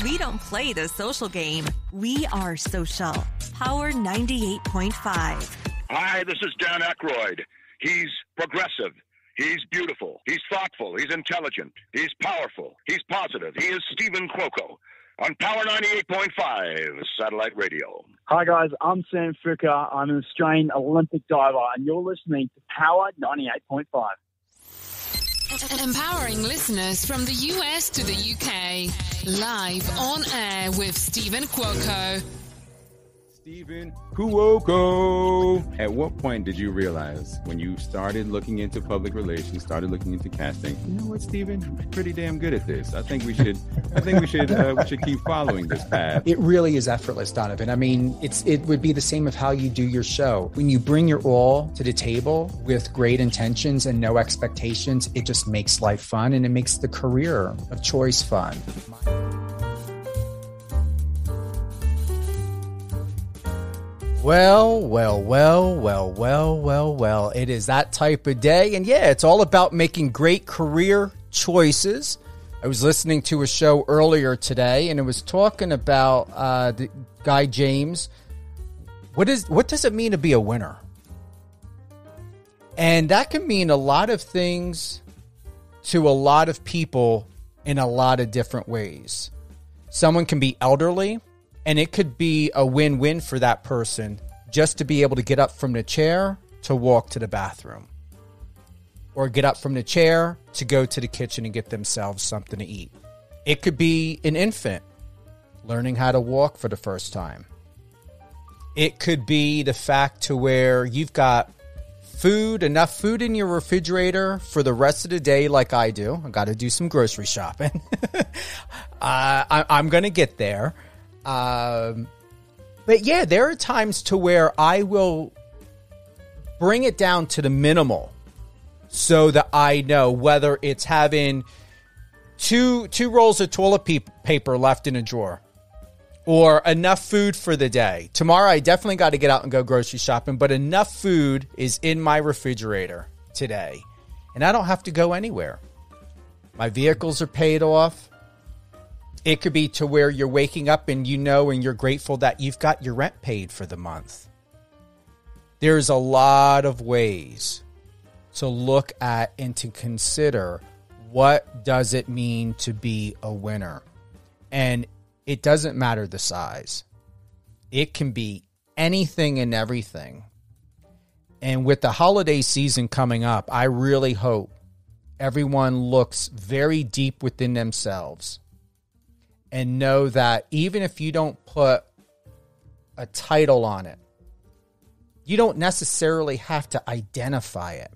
We don't play the social game. We are social. Power 98.5. Hi, this is Dan Aykroyd. He's progressive. He's beautiful. He's thoughtful. He's intelligent. He's powerful. He's positive. He is Steven Cuoco on Power 98.5 Satellite Radio. Hi, guys. I'm Sam Fuka. I'm an Australian Olympic diver, and you're listening to Power 98.5. Empowering listeners from the US to the UK. Live on air with Steven Cuoco. Steven Cuoco. At what point did you realize when you started looking into public relations, started looking into casting, you know what, Steven, I'm pretty damn good at this. I think we should keep following this path. It really is effortless, Donovan. I mean, it would be the same of how you do your show. When you bring your all to the table with great intentions and no expectations, it just makes life fun and it makes the career of choice fun. Well. It is that type of day. And yeah, it's all about making great career choices. I was listening to a show earlier today, and it was talking about the guy James. What does it mean to be a winner? And that can mean a lot of things to a lot of people in a lot of different ways. Someone can be elderly, and it could be a win-win for that person just to be able to get up from the chair to walk to the bathroom. Or get up from the chair to go to the kitchen and get themselves something to eat. It could be an infant learning how to walk for the first time. It could be the fact to where you've got enough food in your refrigerator for the rest of the day like I do. I got to do some grocery shopping. I'm going to get there. But yeah, there are times to where I will bring it down to the minimal so that I know whether it's having two rolls of toilet paper left in a drawer or enough food for the day. Tomorrow, I definitely got to get out and go grocery shopping, but enough food is in my refrigerator today, and I don't have to go anywhere. My vehicles are paid off. It could be to where you're waking up and you know and you're grateful that you've got your rent paid for the month. There's a lot of ways to look at and to consider what does it mean to be a winner. And it doesn't matter the size. It can be anything and everything. And with the holiday season coming up, I really hope everyone looks very deep within themselves and know that even if you don't put a title on it, you don't necessarily have to identify it.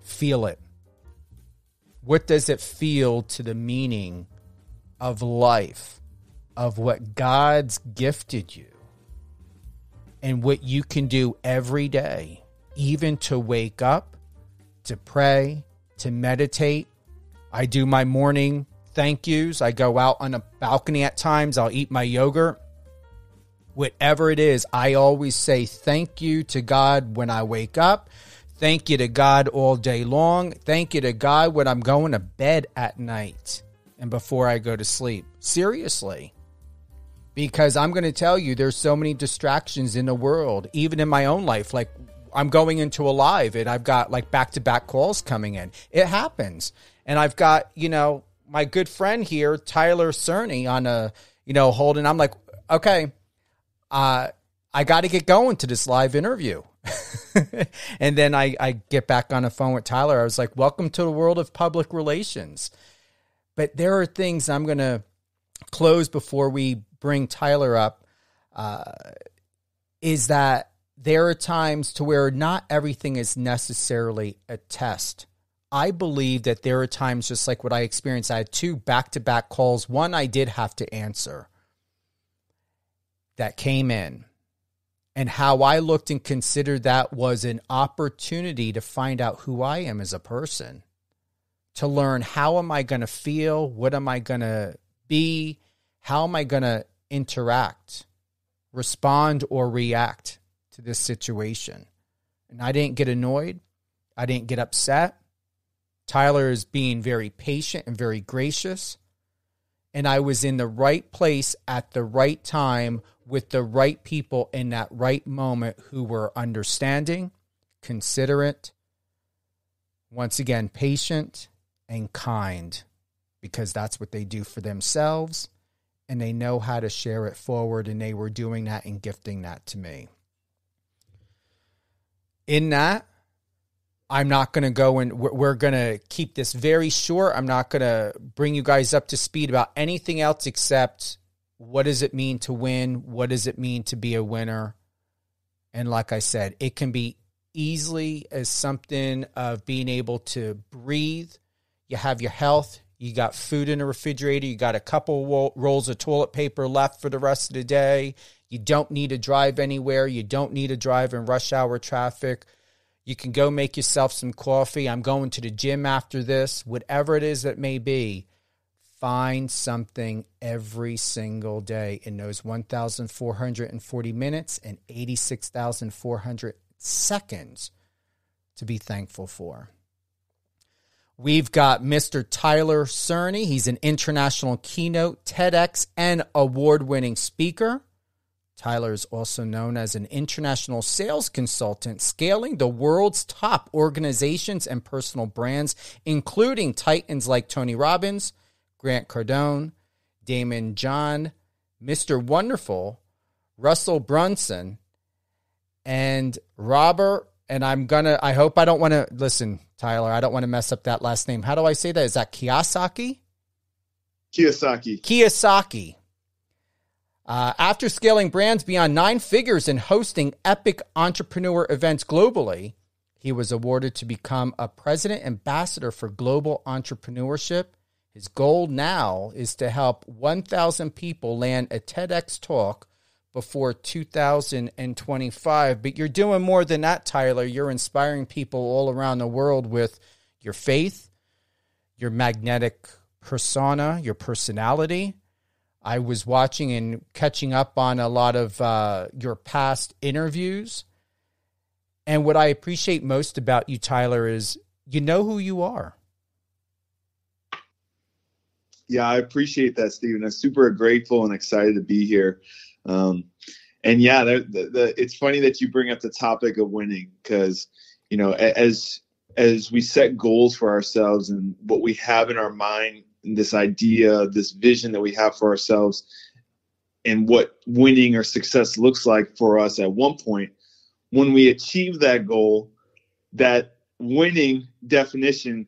Feel it. What does it feel to the meaning of life, of what God's gifted you, and what you can do every day, even to wake up, to pray, to meditate. I do my morning thank yous. I go out on a balcony at times. I'll eat my yogurt. Whatever it is, I always say thank you to God when I wake up. Thank you to God all day long. Thank you to God when I'm going to bed at night and before I go to sleep. Seriously. Because I'm going to tell you, there's so many distractions in the world, even in my own life. Like, I'm going into a live and I've got like back-to-back calls coming in. It happens. And I've got, my good friend here, Tyler Cerny, on a, hold, and I'm like, okay, I got to get going to this live interview. And then I get back on the phone with Tyler. I was like, welcome to the world of public relations. But there are things I'm going to close before we bring Tyler up, is that there are times to where not everything is necessarily a test. I believe that there are times, just like what I experienced, I had 2 back-to-back calls. One I did have to answer that came in. And how I looked and considered that was an opportunity to find out who I am as a person. To learn how am I going to feel? What am I going to be? How am I going to interact, respond, or react to this situation? And I didn't get annoyed. I didn't get upset. Tyler is being very patient and very gracious. and I was in the right place at the right time with the right people in that right moment who were understanding, considerate, once again, patient and kind, because that's what they do for themselves, and they know how to share it forward, and they were doing that and gifting that to me. In that, I'm not going to go and we're going to keep this very short. I'm not going to bring you guys up to speed about anything else except what does it mean to win? What does it mean to be a winner? And like I said, it can be easily as something of being able to breathe. You have your health. You got food in the refrigerator. You got a couple rolls of toilet paper left for the rest of the day. You don't need to drive anywhere. You don't need to drive in rush hour traffic. You can go make yourself some coffee. I'm going to the gym after this. Whatever it is that may be, find something every single day in those 1,440 minutes and 86,400 seconds to be thankful for. We've got Mr. Tyler Cerny. He's an International Keynote, TEDx, and award-winning speaker. Tyler is also known as an international sales consultant, scaling the world's top organizations and personal brands, including titans like Tony Robbins, Grant Cardone, Daymond John, Mr. Wonderful, Russell Brunson, and Robert. And I hope I don't want to, listen, Tyler, I don't want to mess up that last name. How do I say that? Is that Kiyosaki? Kiyosaki. After scaling brands beyond 9 figures and hosting epic entrepreneur events globally, he was awarded to become a president ambassador for Global Entrepreneurship. His goal now is to help 1,000 people land a TEDx talk before 2025. But you're doing more than that, Tyler. You're inspiring people all around the world with your faith, your magnetic persona, your personality. I was watching and catching up on a lot of your past interviews. And what I appreciate most about you, Tyler, is you know who you are. Yeah, I appreciate that, Steven. I'm super grateful and excited to be here. And yeah, it's funny that you bring up the topic of winning because, you know, as we set goals for ourselves and what we have in our mind, this idea, this vision that we have for ourselves and what winning or success looks like for us at one point, when we achieve that goal, that winning definition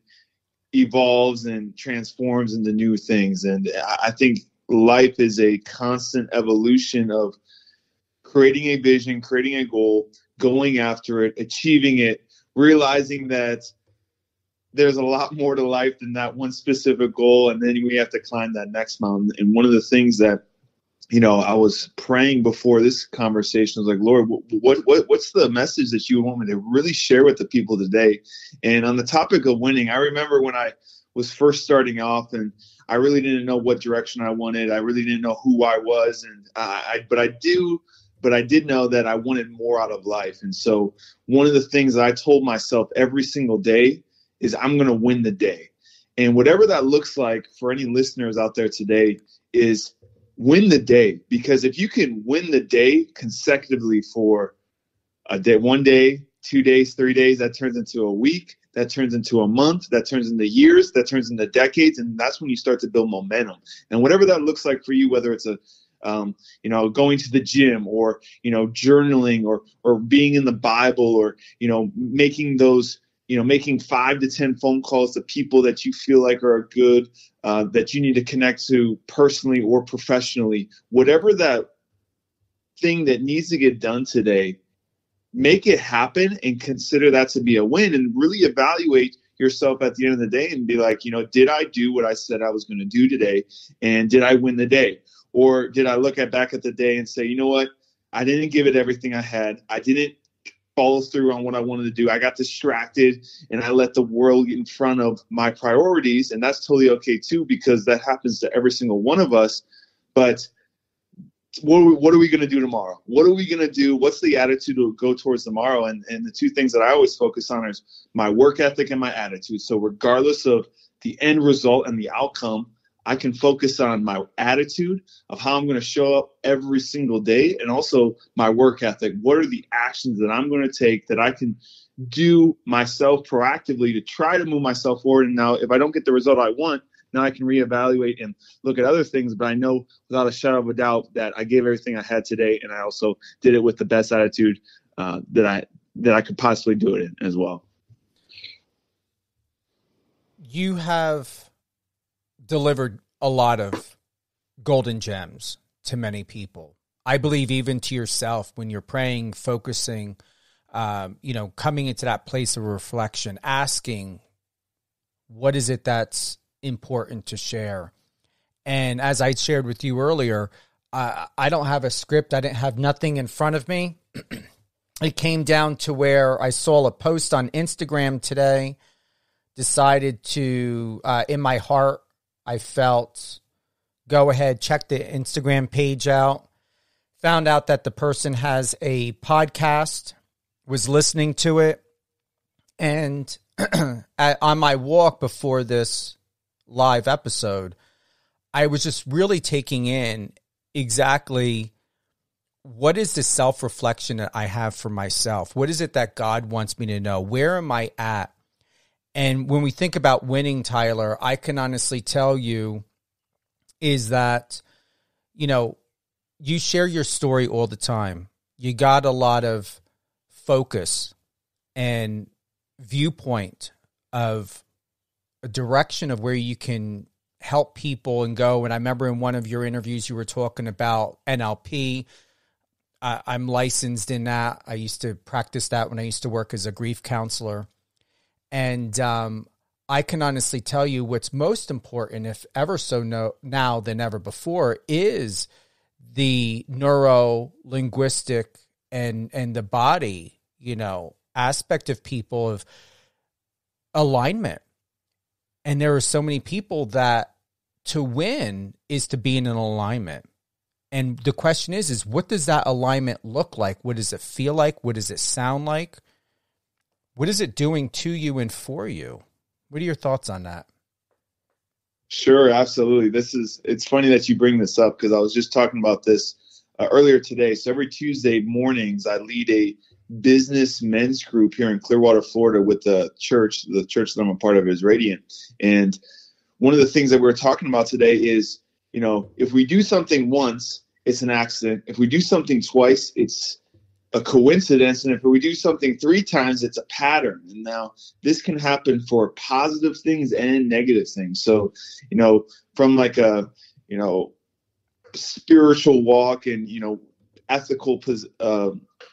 evolves and transforms into new things. And I think life is a constant evolution of creating a vision, creating a goal, going after it, achieving it, realizing that there's a lot more to life than that one specific goal. And then we have to climb that next mountain. And one of the things that, you know, I was praying before this conversation was like, Lord, what's the message that you want me to really share with the people today? And on the topic of winning, I remember when I was first starting off and I really didn't know what direction I wanted. I really didn't know who I was. And but I did know that I wanted more out of life. And so one of the things that I told myself every single day is I'm going to win the day. And whatever that looks like for any listeners out there today is win the day. Because if you can win the day consecutively for a day, 1 day, 2 days, 3 days, that turns into a week, that turns into a month, that turns into years, that turns into decades. And that's when you start to build momentum. And whatever that looks like for you, whether it's going to the gym or, journaling or being in the Bible or, making 5 to 10 phone calls to people that you feel like are good, that you need to connect to personally or professionally, whatever that thing that needs to get done today, make it happen and consider that to be a win and really evaluate yourself at the end of the day and be like, did I do what I said I was going to do today? And did I win the day? Or did I look back at the day and say, you know what? I didn't give it everything I had. I didn't follow through on what I wanted to do. I got distracted and I let the world get in front of my priorities. And that's totally okay too, because that happens to every single one of us. But what are we going to do tomorrow? What are we going to do? What's the attitude to go towards tomorrow? And the two things that I always focus on is my work ethic and my attitude. So regardless of the end result and the outcome, I can focus on my attitude of how I'm going to show up every single day, and also my work ethic. What are the actions that I'm going to take that I can do myself proactively to try to move myself forward? And now if I don't get the result I want, now I can reevaluate and look at other things. But I know without a shadow of a doubt that I gave everything I had today, and I also did it with the best attitude that I could possibly do it in as well. You have delivered a lot of golden gems to many people. I believe even to yourself when you're praying, focusing, coming into that place of reflection, asking, what is it that's important to share? And as I shared with you earlier, I don't have a script. I didn't have nothing in front of me. It came down to where I saw a post on Instagram today, decided to, in my heart, I felt, go ahead, check the Instagram page out, found out that the person has a podcast, was listening to it, and on my walk before this live episode, I was just really taking in exactly what is the self-reflection that I have for myself? What is it that God wants me to know? Where am I at? And when we think about winning, Tyler, I can honestly tell you is that, you share your story all the time. You got a lot of focus and viewpoint of a direction of where you can help people and go. And I remember in one of your interviews, you were talking about NLP. I'm licensed in that. I used to practice that when I used to work as a grief counselor. And I can honestly tell you what's most important, if ever so now than ever before, is the neuro-linguistic and the body, aspect of people, of alignment. And there are so many people that to win is to be in an alignment. And the question is what does that alignment look like? What does it feel like? What does it sound like? What is it doing to you and for you? What are your thoughts on that? Sure, absolutely. It's funny that you bring this up because I was just talking about this earlier today. So every Tuesday mornings, I lead a business men's group here in Clearwater, Florida with the church that I'm a part of is Radiant. And one of the things that we're talking about today is, if we do something once, it's an accident. If we do something twice, it's a coincidence. And if we do something 3 times, it's a pattern. And now this can happen for positive things and negative things. So, from like a, spiritual walk and, ethical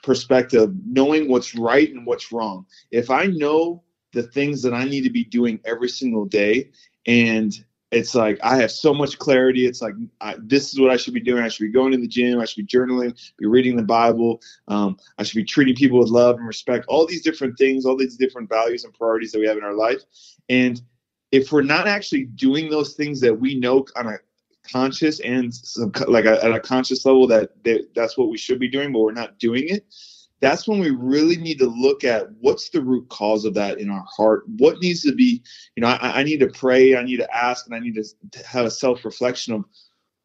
perspective, knowing what's right and what's wrong. If I know the things that I need to be doing every single day, and it's like I have so much clarity. It's like this is what I should be doing. I should be going to the gym. I should be journaling, be reading the Bible. I should be treating people with love and respect. All these different things, all these different values and priorities that we have in our life. And if we're not actually doing those things that we know on a conscious and at a conscious level that's what we should be doing, but we're not doing it, that's when we really need to look at what's the root cause of that in our heart. What needs to be, I need to pray, I need to ask, and I need to have a self-reflection of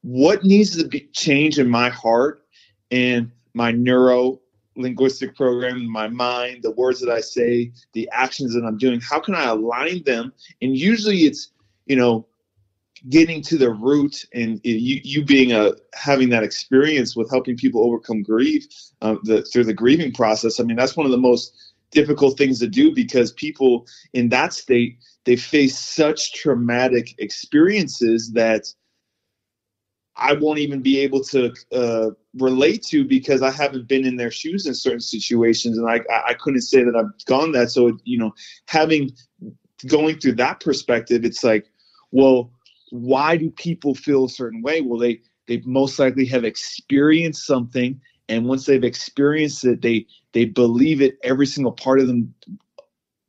what needs to be changed in my heart and my neuro-linguistic program, my mind, the words that I say, the actions that I'm doing. How can I align them? And usually it's, getting to the root and you being having that experience with helping people overcome grief through the grieving process. I mean, that's one of the most difficult things to do because people in that state, they face such traumatic experiences that I won't even be able to relate to because I haven't been in their shoes in certain situations. And I couldn't say that I've gone that. So, going through that perspective, it's like, well, why do people feel a certain way? Well, they most likely have experienced something, and once they've experienced it, they believe it, every single part of them,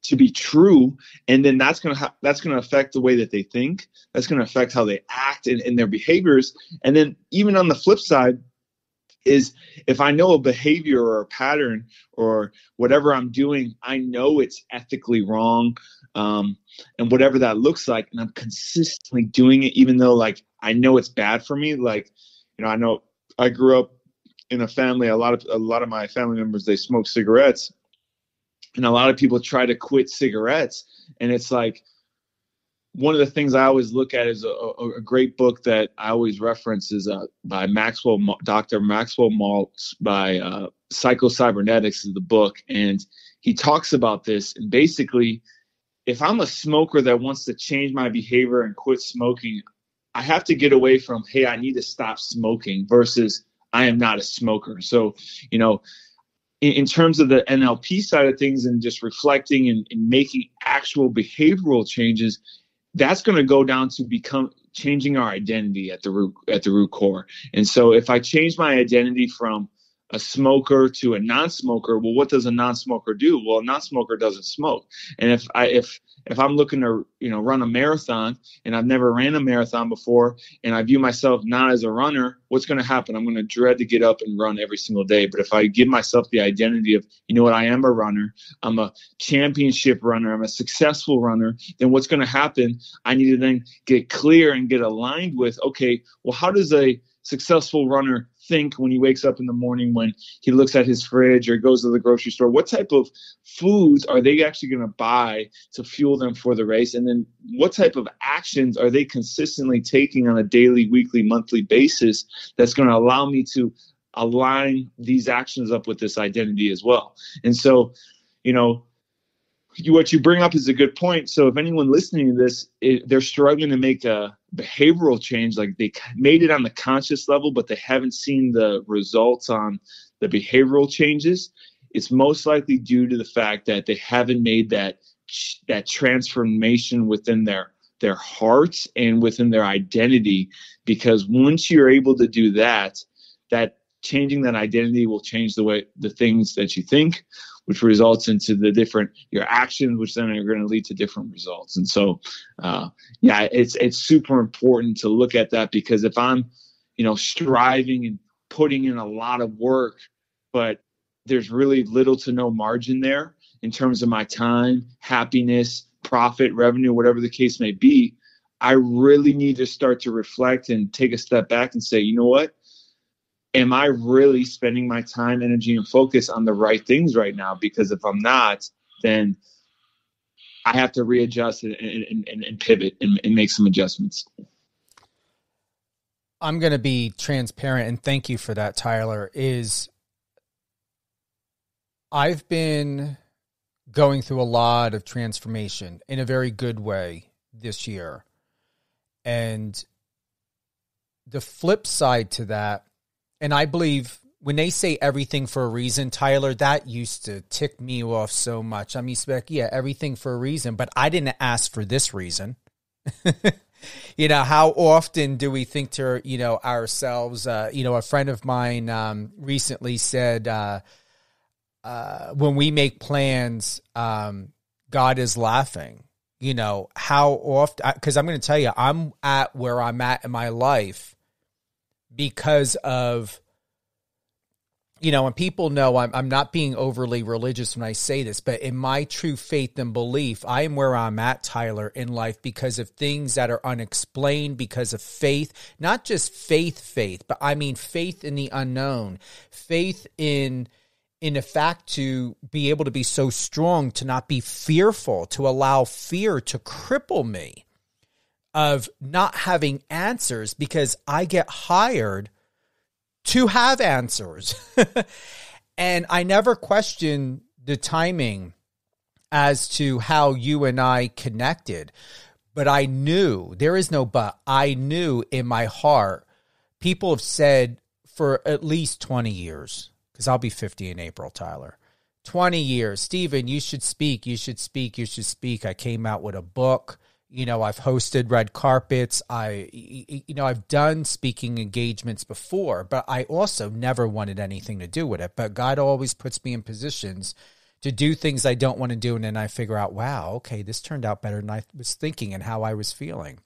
to be true, and then that's going to affect the way that they think. That's going to affect how they act and their behaviors. And then even on the flip side is if I know a behavior or a pattern or whatever I'm doing, I know it's ethically wrong. and whatever that looks like. And I'm consistently doing it, even though like I know it's bad for me. Like, I know I grew up in a family, a lot of my family members, they smoke cigarettes, and a lot of people try to quit cigarettes. And it's like, one of the things I always look at is a great book that I always reference is by Dr. Maxwell Maltz, by Psycho-Cybernetics is the book. And he talks about this. And basically, if I'm a smoker that wants to change my behavior and quit smoking, I have to get away from, hey, I need to stop smoking versus I am not a smoker. So, in terms of the NLP side of things and just reflecting and making actual behavioral changes, that's going to go down to changing our identity at the root core. And so if I change my identity from a smoker to a non-smoker, well, what does a non-smoker do? Well, a non-smoker doesn't smoke. And if I'm looking to, run a marathon and I've never ran a marathon before and I view myself not as a runner, what's going to happen? I'm going to dread to get up and run every single day. But if I give myself the identity of, I am a runner, I'm a championship runner, I'm a successful runner, then what's going to happen? I need to then get clear and get aligned with, okay, well, how does a successful runner think when he wakes up in the morning, when he looks at his fridge or goes to the grocery store? What type of foods are they actually going to buy to fuel them for the race? And then what type of actions are they consistently taking on a daily, weekly, monthly basis that's going to allow me to align these actions up with this identity as well? And so, what you bring up is a good point. So if anyone listening to this, they're struggling to make a behavioral change, like they made it on the conscious level, but they haven't seen the results on the behavioral changes, it's most likely due to the fact that they haven't made that transformation within their hearts and within their identity. Because once you're able to do that changing that identity will change the things that you think, which results into your actions, which then are going to lead to different results. And so, it's super important to look at that, because if I'm, striving and putting in a lot of work, but there's really little to no margin there in terms of my time, happiness, profit, revenue, whatever the case may be, I really need to start to reflect and take a step back and say, you know what? Am I really spending my time, energy, and focus on the right things right now? Because if I'm not, then I have to readjust and pivot and make some adjustments. I'm going to be transparent, and thank you for that, Tyler. I've been going through a lot of transformation in a very good way this year. And the flip side to that, and I believe when they say everything for a reason, Tyler, that used to tick me off so much. I mean, everything for a reason, but I didn't ask for this reason. How often do we think to, ourselves, a friend of mine recently said, when we make plans, God is laughing. How often, because I'm going to tell you, I'm at where I'm at in my life because of, and people know I'm not being overly religious when I say this, but in my true faith and belief, I am where I'm at, Tyler, in life because of things that are unexplained, because of faith, not just faith, but I mean faith in the unknown, faith in the fact to be able to be so strong, to not be fearful, to allow fear to cripple me of not having answers, because I get hired to have answers. And I never questioned the timing as to how you and I connected. But I knew, there is no but, I knew in my heart, people have said for at least 20 years, because I'll be 50 in April, Tyler. 20 years. Steven, you should speak. I came out with a book. I've hosted red carpets. I've done speaking engagements before, but I also never wanted anything to do with it. But God always puts me in positions to do things I don't want to do. And then I figure out, wow, okay, this turned out better than I was thinking and how I was feeling.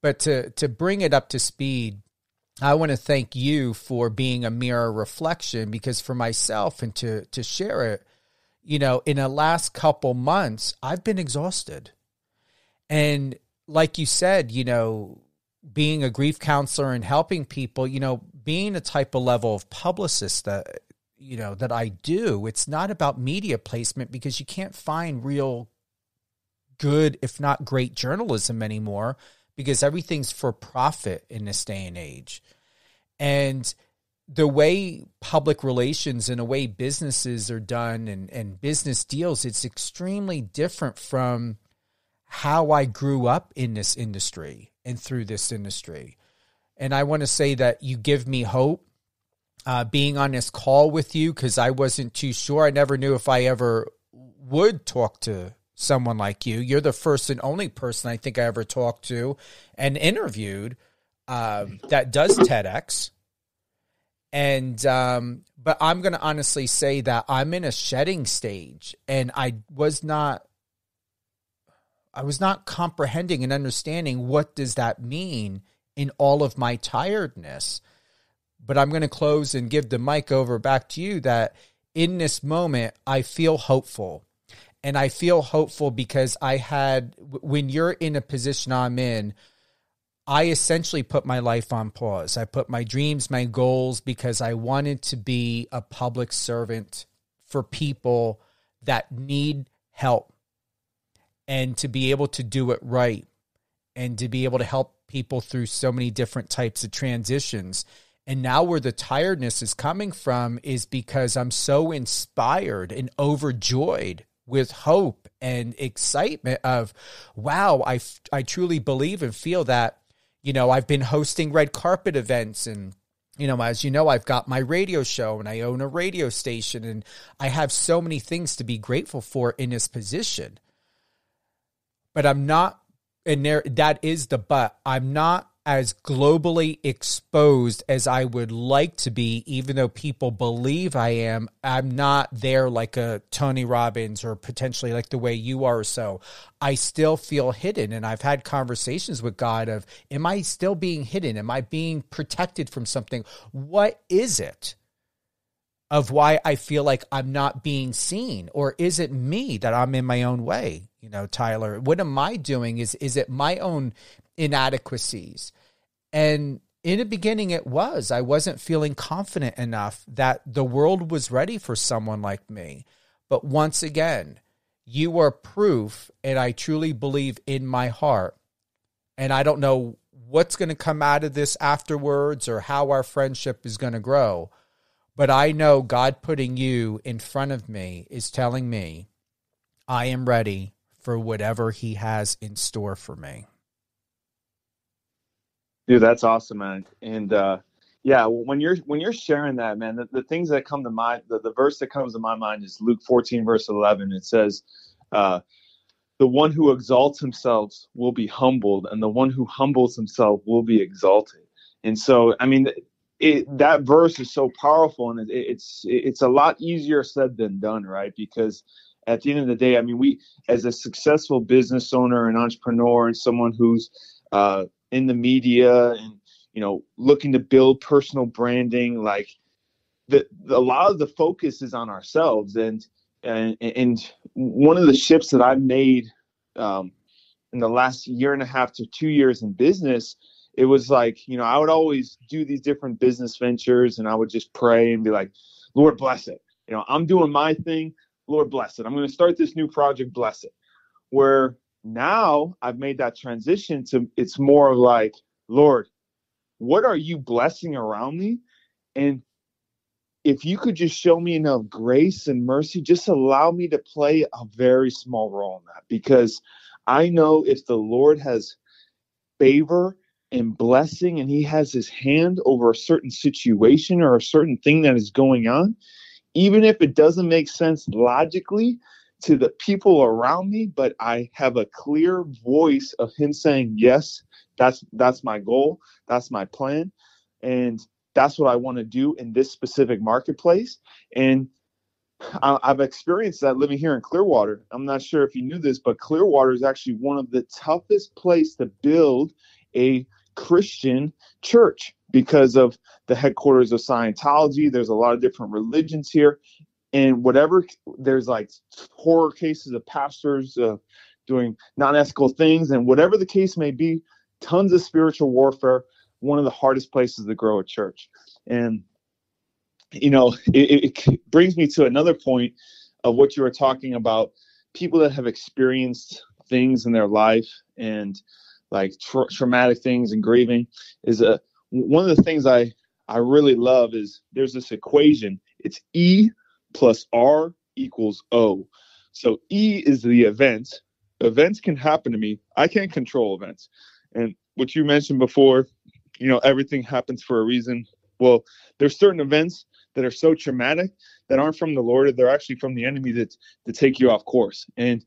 But to bring it up to speed, I want to thank you for being a mirror reflection, because for myself and to share it, in the last couple months, I've been exhausted. And like you said, being a grief counselor and helping people, being a type of level of publicist that, that I do, it's not about media placement because you can't find real good, if not great journalism anymore, because everything's for profit in this day and age. And the way public relations and the way businesses are done and business deals, it's extremely different from how I grew up in this industry and through this industry. And I want to say that you give me hope being on this call with you, because I wasn't too sure. I never knew if I ever would talk to someone like you. You're the first and only person I think I ever talked to and interviewed that does TEDx. And, but I'm going to honestly say that I'm in a shedding stage, and I was not comprehending and understanding what does that mean in all of my tiredness. But I'm going to close and give the mic over back to you, that in this moment, I feel hopeful. And I feel hopeful because when you're in a position I'm in, I essentially put my life on pause. I put my dreams, my goals, because I wanted to be a public servant for people that need help, and to be able to do it right, and to be able to help people through so many different types of transitions. And now where the tiredness is coming from is because I'm so inspired and overjoyed with hope and excitement of, wow, I truly believe and feel that, I've been hosting red carpet events, and, as you know, I've got my radio show and I own a radio station, and I have so many things to be grateful for in this position. But I'm not, and that is the but, I'm not as globally exposed as I would like to be, even though people believe I am. I'm not there like a Tony Robbins or potentially like the way you are. So I still feel hidden. And I've had conversations with God of, am I still being hidden? Am I being protected from something? What is it of why I feel like I'm not being seen? Or is it me that I'm in my own way? Tyler, what am I doing? Is it my own inadequacies? And in the beginning, I wasn't feeling confident enough that the world was ready for someone like me. But once again, you are proof, and I truly believe in my heart. And I don't know what's going to come out of this afterwards or how our friendship is going to grow. But I know God putting you in front of me is telling me I am ready for whatever he has in store for me. Dude, that's awesome, man. And when you're sharing that, man, the things that come to mind, the verse that comes to my mind is Luke 14, verse 11. It says, the one who exalts himself will be humbled, and the one who humbles himself will be exalted. And so, I mean, that verse is so powerful, and it's a lot easier said than done, right? Because at the end of the day, I mean, we, as a successful business owner and entrepreneur and someone who's in the media and, looking to build personal branding, like a lot of the focus is on ourselves. And one of the shifts that I've made in the last year and a half to 2 years in business, it was like, I would always do these different business ventures, and I would just pray and be like, Lord, bless it. I'm doing my thing. Lord, bless it. I'm going to start this new project. Bless it. Where now I've made that transition to, it's more of like, Lord, what are you blessing around me? And if you could just show me enough grace and mercy, just allow me to play a very small role in that. Because I know if the Lord has favor and blessing, and he has his hand over a certain situation or a certain thing that is going on, even if it doesn't make sense logically to the people around me, but I have a clear voice of him saying, yes, that's my goal. That's my plan. And that's what I want to do in this specific marketplace. And I've experienced that living here in Clearwater. I'm not sure if you knew this, but Clearwater is actually one of the toughest places to build a Christian church because of the headquarters of Scientology. There's a lot of different religions here. And whatever, there's like horror cases of pastors doing non-ethical things, and whatever the case may be, tons of spiritual warfare. One of the hardest places to grow a church. And, it brings me to another point of what you were talking about, people that have experienced things in their life and like traumatic things and grieving is one of the things I really love is there's this equation. It's E plus R equals O. So E is the event. Events can happen to me. I can't control events. And what you mentioned before, everything happens for a reason. Well, there's certain events that are so traumatic that aren't from the Lord. They're actually from the enemy that take you off course. And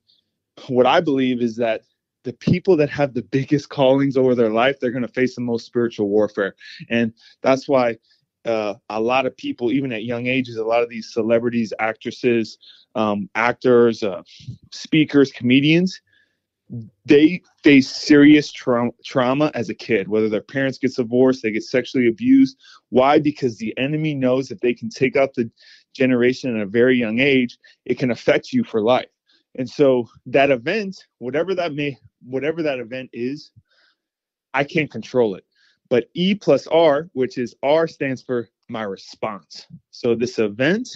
what I believe is that the people that have the biggest callings over their life, they're going to face the most spiritual warfare. And that's why a lot of people, even at young ages, a lot of these celebrities, actresses, actors, speakers, comedians, they face serious trauma as a kid, whether their parents get divorced, they get sexually abused. Why? Because the enemy knows if they can take out the generation at a very young age, it can affect you for life. And so that event, whatever that event is, I can't control it. But E plus R, which is R stands for my response. So this event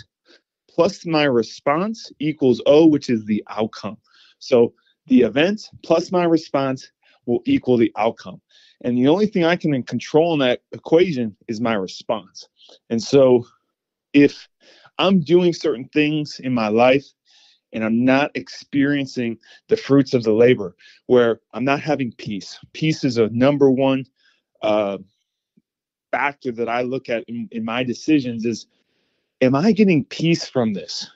plus my response equals O, which is the outcome. So the event plus my response will equal the outcome. And the only thing I can control in that equation is my response. And so if I'm doing certain things in my life and I'm not experiencing the fruits of the labor, where I'm not having peace. Peace is a number one factor that I look at in my decisions is, am I getting peace from this?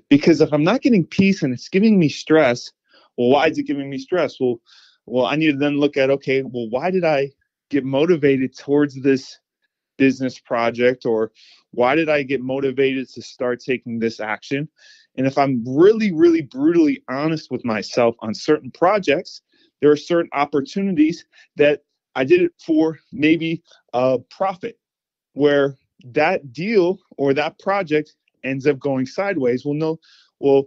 Because if I'm not getting peace and it's giving me stress, well, why is it giving me stress? Well, I need to then look at, okay, well, why did I get motivated towards this business project, or why did I get motivated to start taking this action? And if I'm really, really brutally honest with myself on certain projects, there are certain opportunities that I did it for maybe a profit, where that deal or that project ends up going sideways. Well,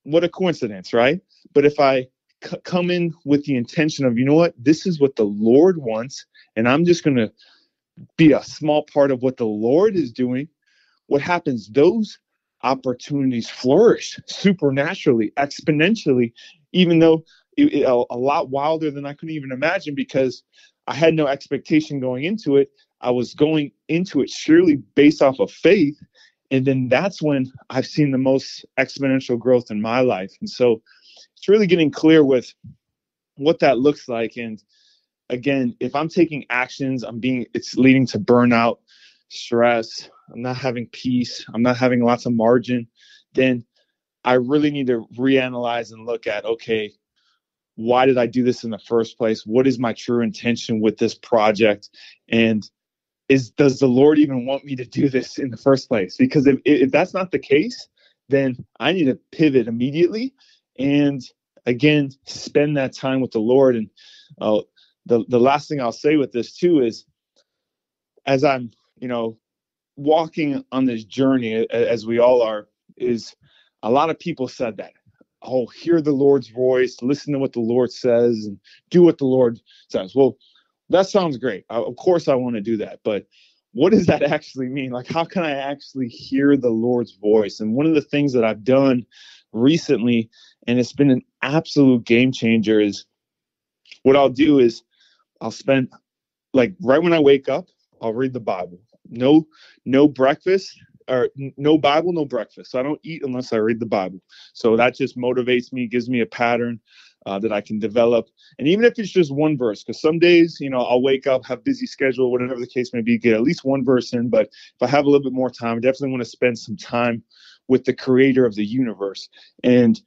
what a coincidence, right? But if I come in with the intention of, you know what, this is what the Lord wants, and I'm just going to be a small part of what the Lord is doing, what happens? Those opportunities flourish supernaturally, exponentially, even though a lot wilder than I could even imagine, because I had no expectation going into it. I was going into it surely based off of faith. And then that's when I've seen the most exponential growth in my life. And so it's really getting clear with what that looks like. And again, if I'm taking actions, it's leading to burnout, stress, I'm not having peace, I'm not having lots of margin, then I really need to reanalyze and look at, okay, why did I do this in the first place? What is my true intention with this project? And does the Lord even want me to do this in the first place? Because if that's not the case, then I need to pivot immediately and again, spend that time with the Lord. And the last thing I'll say with this too is, as I'm, walking on this journey, as we all are, is a lot of people said that, oh, hear the Lord's voice, listen to what the Lord says, and do what the Lord says. Well, that sounds great. Of course I want to do that. But what does that actually mean? Like, how can I actually hear the Lord's voice? And one of the things that I've done recently, and it's been an absolute game changer, is what I'll do is I'll spend, like, right when I wake up, I'll read the Bible. No breakfast, or no Bible, no breakfast. So I don't eat unless I read the Bible. So that just motivates me, gives me a pattern that I can develop. And even if it's just one verse, because some days, I'll wake up, have busy schedule, whatever the case may be, get at least one verse in. But if I have a little bit more time, I definitely want to spend some time with the creator of the universe. And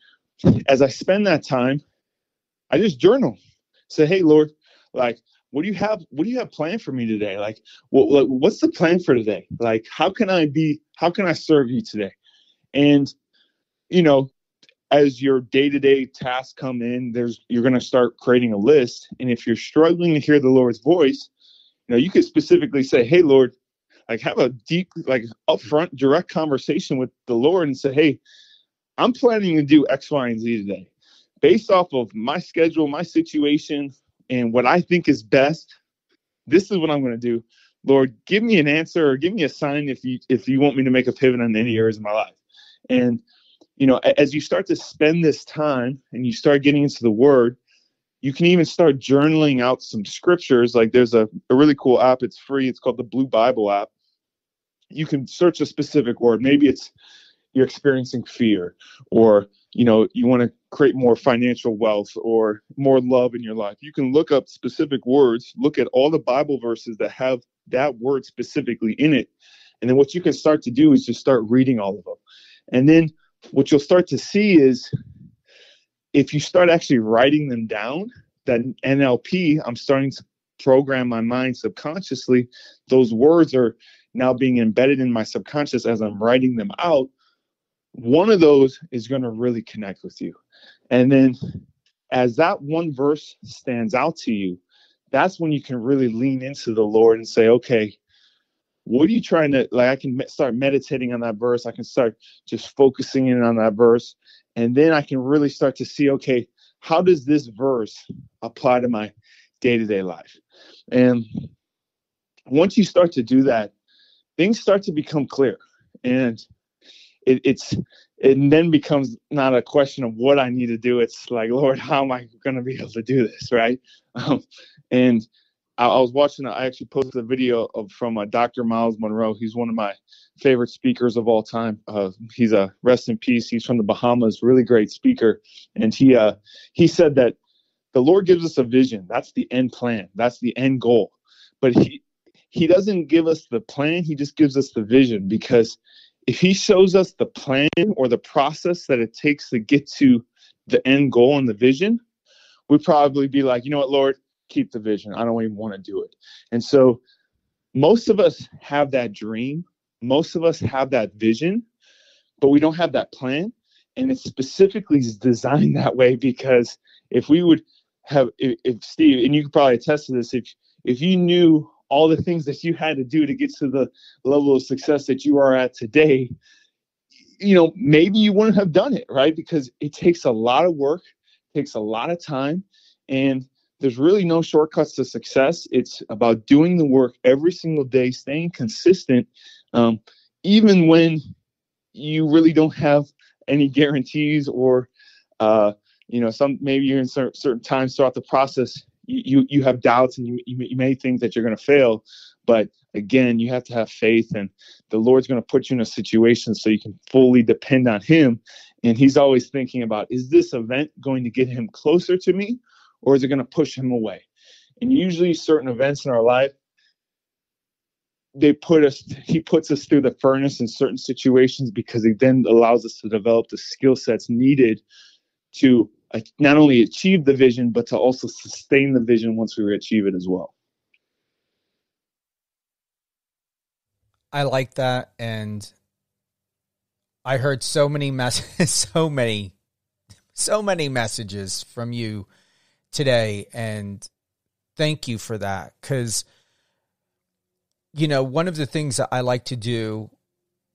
as I spend that time, I just journal. Say, hey, Lord, like, what do you have planned for me today? Like, what's the plan for today? Like, how can I serve you today? And, as your day-to-day tasks come in, you're going to start creating a list. And if you're struggling to hear the Lord's voice, you could specifically say, hey, Lord, like have a deep, like upfront, direct conversation with the Lord and say, hey, I'm planning to do X, Y, and Z today. Based off of my schedule, my situation, and what I think is best, this is what I'm going to do. Lord, give me an answer or give me a sign if you want me to make a pivot on any areas of my life. And, as you start to spend this time and you start getting into the Word, you can even start journaling out some scriptures. Like there's a really cool app. It's free. It's called the Blue Bible app. You can search a specific word. Maybe it's you're experiencing fear, or, you want to create more financial wealth or more love in your life. You can look up specific words, look at all the Bible verses that have that word specifically in it. And then what you can start to do is just start reading all of them. And then what you'll start to see is if you start actually writing them down, that NLP, I'm starting to program my mind subconsciously. Those words are now being embedded in my subconscious as I'm writing them out. One of those is going to really connect with you. And then as that one verse stands out to you, that's when you can really lean into the Lord and say, okay, what are you trying to, like, I can start meditating on that verse. I can start just focusing in on that verse. And then I can really start to see, okay, how does this verse apply to my day-to-day life? And once you start to do that, things start to become clear. And it then becomes not a question of what I need to do. It's like, Lord, how am I going to be able to do this, right? And I was watching, I actually posted a video from Dr. Miles Monroe. He's one of my favorite speakers of all time. He's a rest in peace. He's from the Bahamas, really great speaker. And he said that the Lord gives us a vision. That's the end plan. That's the end goal. But he doesn't give us the plan. He just gives us the vision, because if he shows us the plan or the process that it takes to get to the end goal and the vision, we'd probably be like, you know what, Lord, keep the vision. I don't even want to do it. And so most of us have that dream. Most of us have that vision, but we don't have that plan. And it's specifically designed that way because if we would have, if Steve, and you could probably attest to this, if you knew all the things that you had to do to get to the level of success that you are at today, maybe you wouldn't have done it, right? Because it takes a lot of work, takes a lot of time, and there's really no shortcuts to success. It's about doing the work every single day, staying consistent, even when you really don't have any guarantees or, maybe you're in certain times throughout the process, you have doubts and you may think that you're going to fail. But again, you have to have faith, and the Lord's going to put you in a situation so you can fully depend on him. And he's always thinking about, is this event going to get him closer to me, or is it going to push him away? And usually certain events in our life, he puts us through the furnace in certain situations because he then allows us to develop the skill sets needed to not only achieve the vision, but to also sustain the vision once we achieve it as well. I like that. And I heard so many messages from you today. And thank you for that. Because, one of the things that I like to do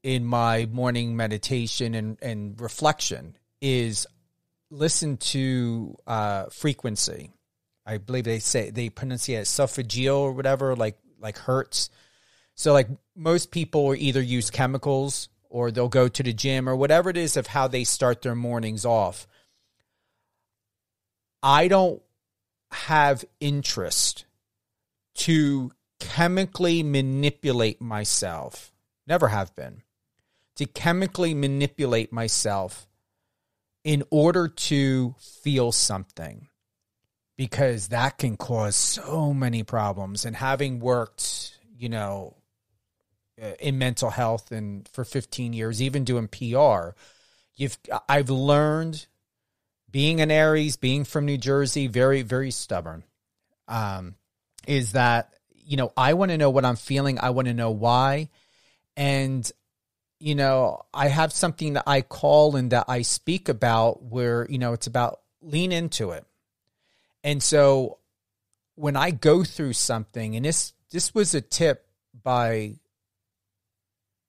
in my morning meditation and reflection is listen to frequency. I believe they pronounce it esophageal or whatever, like hertz. So like most people will either use chemicals or they'll go to the gym or whatever it is of how they start their mornings off. I don't have interest to chemically manipulate myself. Never have been. To chemically manipulate myself in order to feel something, because that can cause so many problems. And having worked, in mental health and for 15 years, even doing PR, I've learned, being an Aries, being from New Jersey, very, very stubborn, is that, I want to know what I'm feeling. I want to know why. And I have something that I call and that I speak about where, it's about lean into it. And so when I go through something, and this was a tip by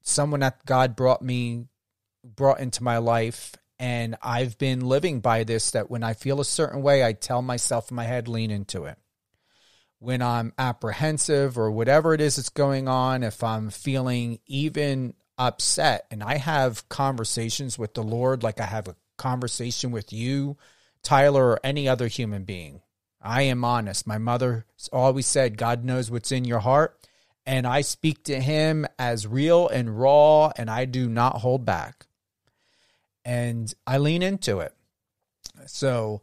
someone that God brought into my life. And I've been living by this, that when I feel a certain way, I tell myself in my head, lean into it. When I'm apprehensive or whatever it is that's going on, if I'm feeling even upset, and I have conversations with the Lord like I have a conversation with you, Tyler, or any other human being. I am honest. My mother always said, God knows what's in your heart. And I speak to him as real and raw, and I do not hold back. And I lean into it. So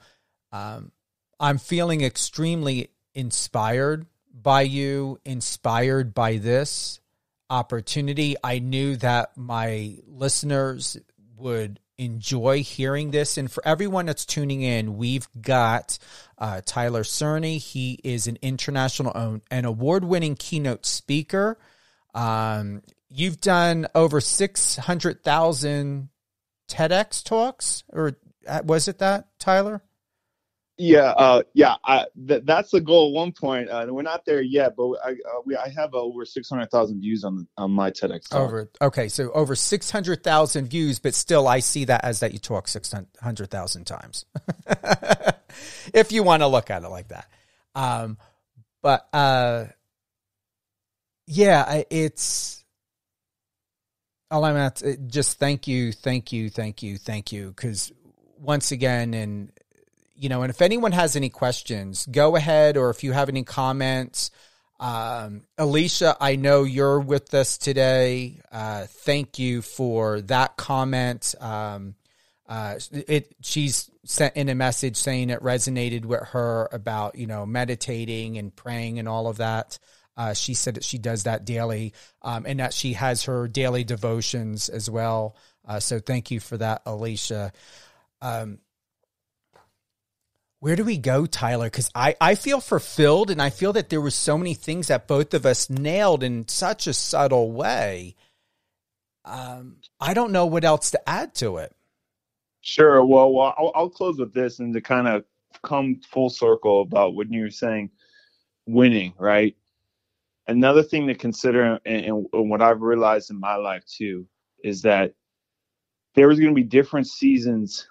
I'm feeling extremely inspired by you, inspired by this opportunity. I knew that my listeners would enjoy hearing this. And for everyone that's tuning in, we've got Tyler Cerny. He is an international and award-winning keynote speaker. You've done over 600,000 TEDx talks, or was it that, Tyler? Yeah, that's the goal at one point. We're not there yet, but I have over 600,000 views on my TEDx talk. So over 600,000 views, but still I see that as that you talk 600,000 times. If you want to look at it like that. It's all I'm at. Just thank you. Because once again, and if anyone has any questions, go ahead. Or if you have any comments, Alicia, I know you're with us today. Thank you for that comment. She's sent in a message saying it resonated with her about, meditating and praying and all of that. She said that she does that daily, and that she has her daily devotions as well. So thank you for that, Alicia. Where do we go, Tyler? Because I feel fulfilled, and I feel that there were so many things that both of us nailed in such a subtle way. I don't know what else to add to it. Sure. Well, I'll close with this, and to kind of come full circle about when you were saying winning, right? Another thing to consider, and what I've realized in my life too, is that there is going to be different seasons.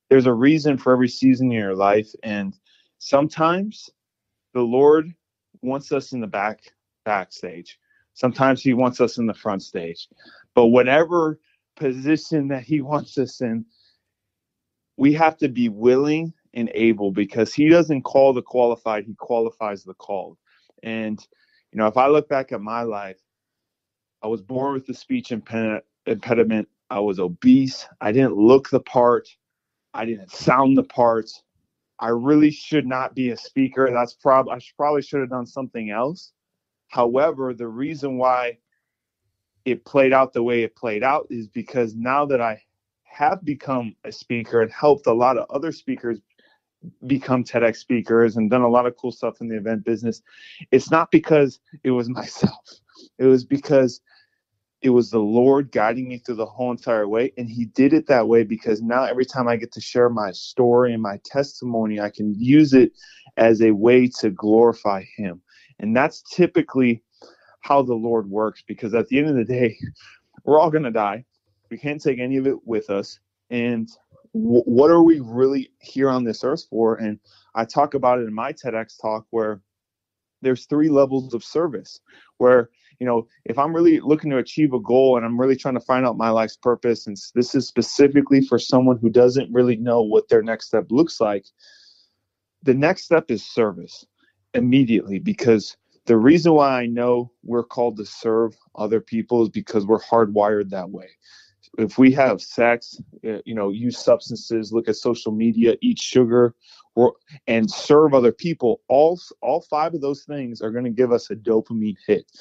There's a reason for every season in your life. And sometimes the Lord wants us in the backstage. Sometimes he wants us in the front stage. But whatever position that he wants us in, we have to be willing and able, because he doesn't call the qualified, he qualifies the called. And, if I look back at my life, I was born with a speech impediment. I was obese. I didn't look the part. I didn't sound the part. I really should not be a speaker. I probably should have done something else. However, the reason why it played out the way it played out is because now that I have become a speaker and helped a lot of other speakers become TEDx speakers and done a lot of cool stuff in the event business, it's not because it was myself. It was because it was the Lord guiding me through the whole entire way. And he did it that way because now every time I get to share my story and my testimony, I can use it as a way to glorify him. And that's typically how the Lord works, because at the end of the day, we're all going to die. We can't take any of it with us. And what are we really here on this earth for? And I talk about it in my TEDx talk, where there's 3 levels of service, where, if I'm really looking to achieve a goal and I'm really trying to find out my life's purpose, and this is specifically for someone who doesn't really know what their next step looks like, the next step is service immediately, because the reason why I know we're called to serve other people is because we're hardwired that way. If we have sex, use substances, look at social media, eat sugar, and serve other people, all 5 of those things are going to give us a dopamine hit.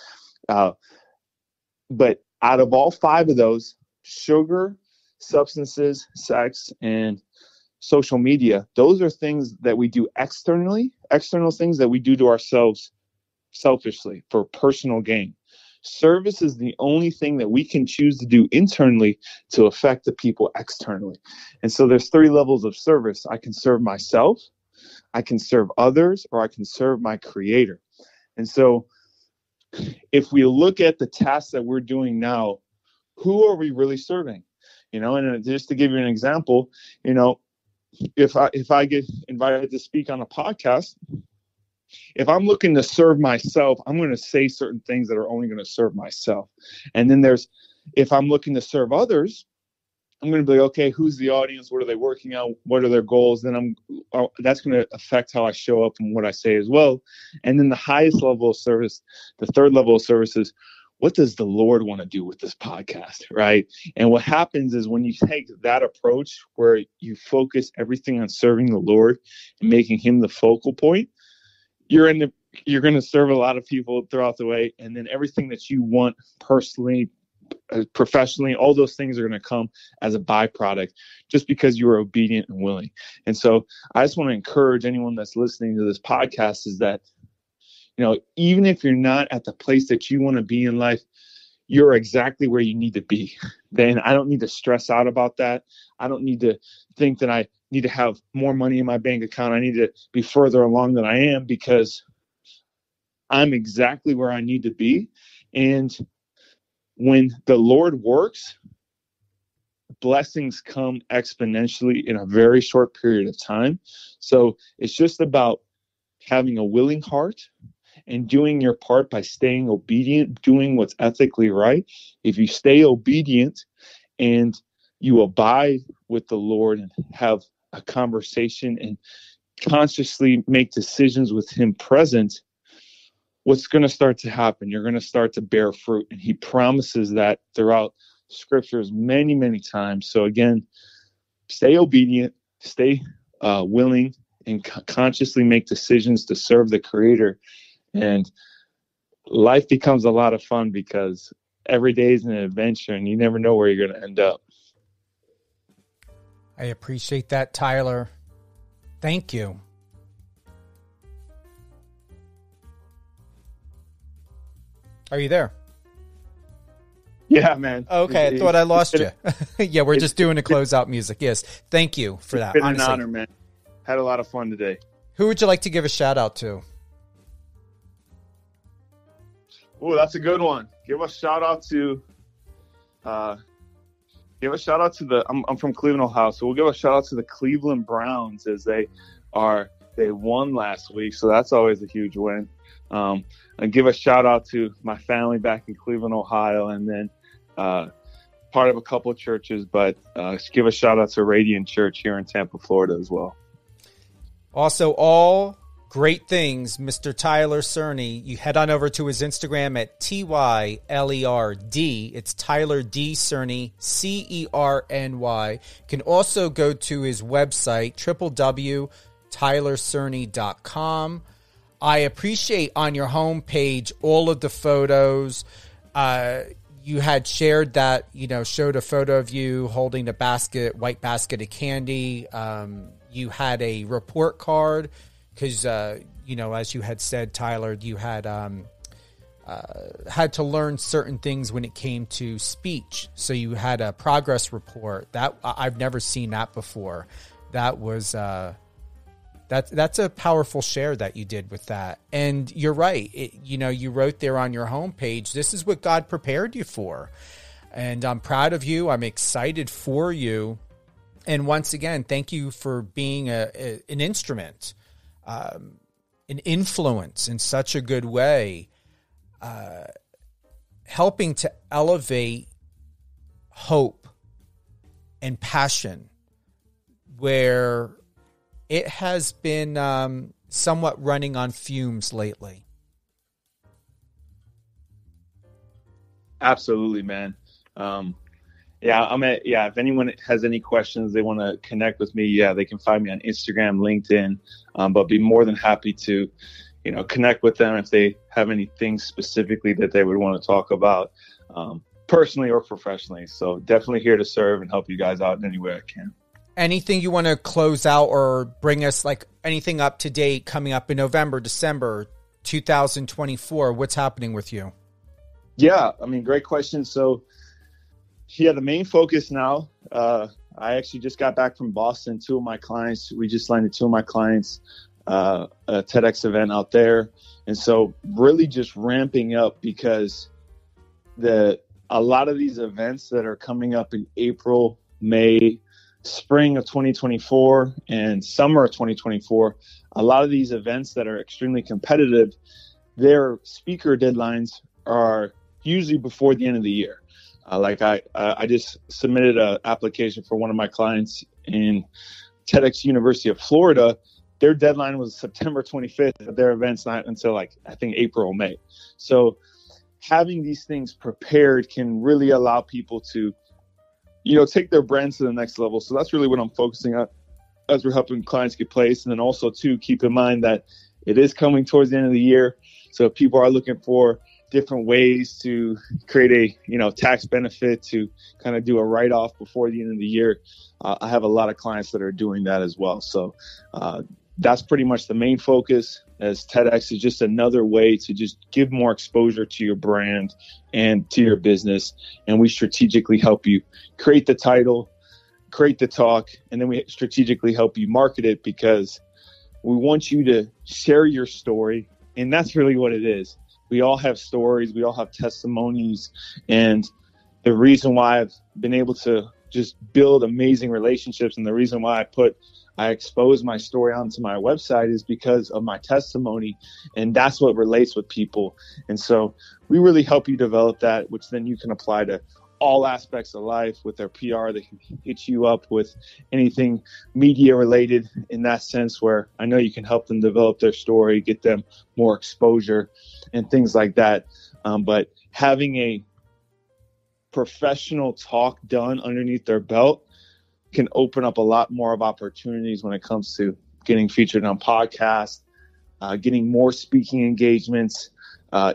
But out of all 5 of those, sugar, substances, sex, and social media, those are things that we do externally, external things that we do to ourselves selfishly for personal gain. Service is the only thing that we can choose to do internally to affect the people externally. And so there's 3 levels of service. I can serve myself, I can serve others, or I can serve my creator. And so if we look at the tasks that we're doing now, who are we really serving? And just to give you an example, if I get invited to speak on a podcast, if I'm looking to serve myself, I'm going to say certain things that are only going to serve myself. And then if I'm looking to serve others, I'm going to be like, okay, who's the audience? What are they working on? What are their goals? Then that's going to affect how I show up and what I say as well. And then the highest level of service, the third level of service is, what does the Lord want to do with this podcast, right? And what happens is when you take that approach where you focus everything on serving the Lord and making him the focal point, you're going to serve a lot of people throughout the way. And then everything that you want personally, professionally, all those things are going to come as a byproduct just because you are obedient and willing. And so I just want to encourage anyone that's listening to this podcast is that, even if you're not at the place that you want to be in life, you're exactly where you need to be. Then I don't need to stress out about that. I don't need to think that I need to have more money in my bank account. I need to be further along than I am, because I'm exactly where I need to be. And when the Lord works, blessings come exponentially in a very short period of time. So it's just about having a willing heart and doing your part by staying obedient, doing what's ethically right. If you stay obedient and you abide with the Lord and have a conversation and consciously make decisions with him present, what's going to start to happen? You're going to start to bear fruit. And he promises that throughout scriptures many, many times. So again, stay obedient, stay willing, and consciously make decisions to serve the Creator. And life becomes a lot of fun because every day is an adventure and you never know where you're going to end up. I appreciate that, Tyler. Thank you. Are you there? Yeah, man. Okay, I thought I lost you. Yeah, we're just doing a closeout music. Yes, thank you for that. It's been an honor, man. Had a lot of fun today. Who would you like to give a shout out to? Oh, that's a good one. Give a shout out to I'm from Cleveland, Ohio, so we'll give a shout out to the Cleveland Browns as they won last week, so that's always a huge win. And give a shout out to my family back in Cleveland, Ohio, and then part of a couple of churches, but give a shout out to Radiant Church here in Tampa, Florida as well. Also, all great things, Mr. Tyler Cerny. You head on over to his Instagram at TYLERD. It's Tyler D. Cerny, CERNY. You can also go to his website, www.tylercerny.com. I appreciate on your homepage all of the photos. You had shared that, showed a photo of you holding a white basket of candy. You had a report card because, as you had said, Tyler, you had to learn certain things when it came to speech. So you had a progress report. That I've never seen that before. That was that's a powerful share that you did with that. And you're right. You wrote there on your homepage, this is what God prepared you for. And I'm proud of you. I'm excited for you. And once again, thank you for being an instrument, an influence in such a good way, helping to elevate hope and passion where it has been somewhat running on fumes lately. Absolutely, man. If anyone has any questions, they want to connect with me, they can find me on Instagram, LinkedIn, but be more than happy to, connect with them if they have anything specifically that they would want to talk about, personally or professionally. So definitely here to serve and help you guys out in any way I can. Anything you want to close out or bring us, like anything up to date coming up in November, December 2024? What's happening with you? Yeah, great question. So, the main focus now, I actually just got back from Boston. We just landed two of my clients, a TEDx event out there. And so really just ramping up because a lot of these events that are coming up in April, May, spring of 2024 and summer of 2024, a lot of these events that are extremely competitive, their speaker deadlines are usually before the end of the year. I just submitted an application for one of my clients in TEDx University of Florida. Their deadline was September 25th, but their event's not until I think April or May. So having these things prepared can really allow people to, take their brands to the next level. So that's really what I'm focusing on as we're helping clients get placed. And then also too, keep in mind that it is coming towards the end of the year. So if people are looking for different ways to create a, tax benefit to kind of do a write-off before the end of the year, I have a lot of clients that are doing that as well. So that's pretty much the main focus, as TEDx is just another way to just give more exposure to your brand and to your business. And we strategically help you create the title, create the talk, and then we strategically help you market it, because we want you to share your story. And that's really what it is. We all have stories. We all have testimonies. And the reason why I've been able to just build amazing relationships, and the reason why I expose my story onto my website, is because of my testimony. And that's what relates with people. And so we really help you develop that, which then you can apply to all aspects of life. With their PR, they can hit you up with anything media related in that sense, where I know you can help them develop their story, get them more exposure and things like that. But having a professional talk done underneath their belt can open up a lot more of opportunities when it comes to getting featured on podcasts, getting more speaking engagements,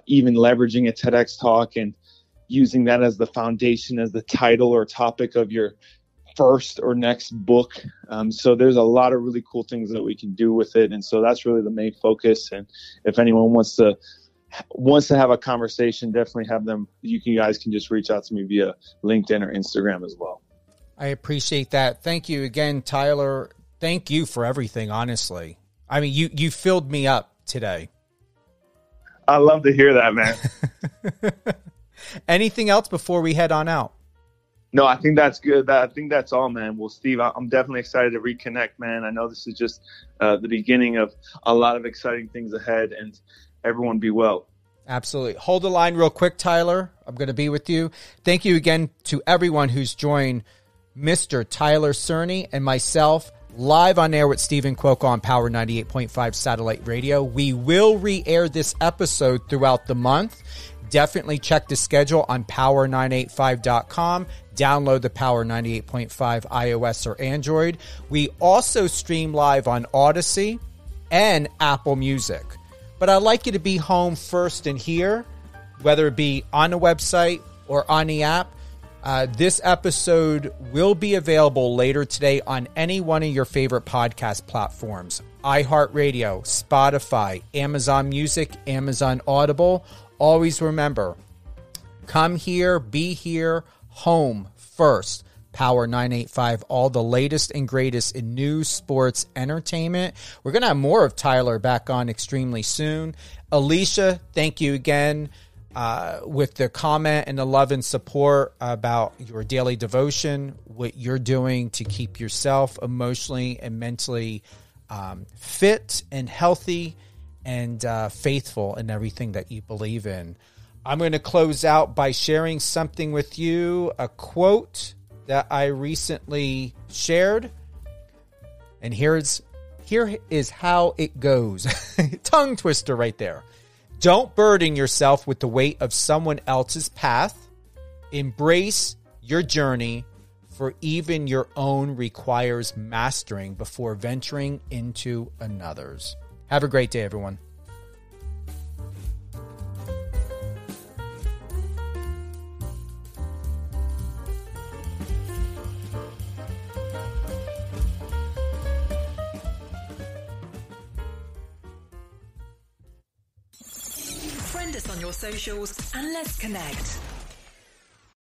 even leveraging a TEDx talk and using that as the foundation, as the title or topic of your first or next book. So there's a lot of really cool things that we can do with it. And so that's really the main focus. And if anyone wants to have a conversation, definitely have them. You guys can just reach out to me via LinkedIn or Instagram as well. I appreciate that. Thank you again, Tyler. Thank you for everything, honestly. I mean, you filled me up today. I love to hear that, man. Anything else before we head on out? No, I think that's good. I think that's all, man. Well, Steve, I'm definitely excited to reconnect, man. I know this is just the beginning of a lot of exciting things ahead, and everyone be well. Absolutely. Hold the line real quick, Tyler. I'm going to be with you. Thank you again to everyone who's joined Mr. Tyler Cerny and myself live on air with Steven Cuoco on Power 98.5 Satellite Radio. We will re-air this episode throughout the month. Definitely check the schedule on power985.com. Download the Power 98.5 iOS or Android. We also stream live on Odyssey and Apple Music. But I'd like you to be home first and here, whether it be on the website or on the app. This episode will be available later today on any one of your favorite podcast platforms: iHeartRadio, Spotify, Amazon Music, Amazon Audible. Always remember, come here, be here, home first. Power 985, all the latest and greatest in news, sports, entertainment. We're going to have more of Tyler back on extremely soon. Alicia, thank you again with the comment and the love and support about your daily devotion, what you're doing to keep yourself emotionally and mentally fit and healthy and faithful in everything that you believe in. I'm going to close out by sharing something with you, a quote that I recently shared. And here is how it goes. Tongue twister right there. Don't burden yourself with the weight of someone else's path. Embrace your journey, for even your own requires mastering before venturing into another's. Have a great day, everyone. Friend us on your socials and let's connect.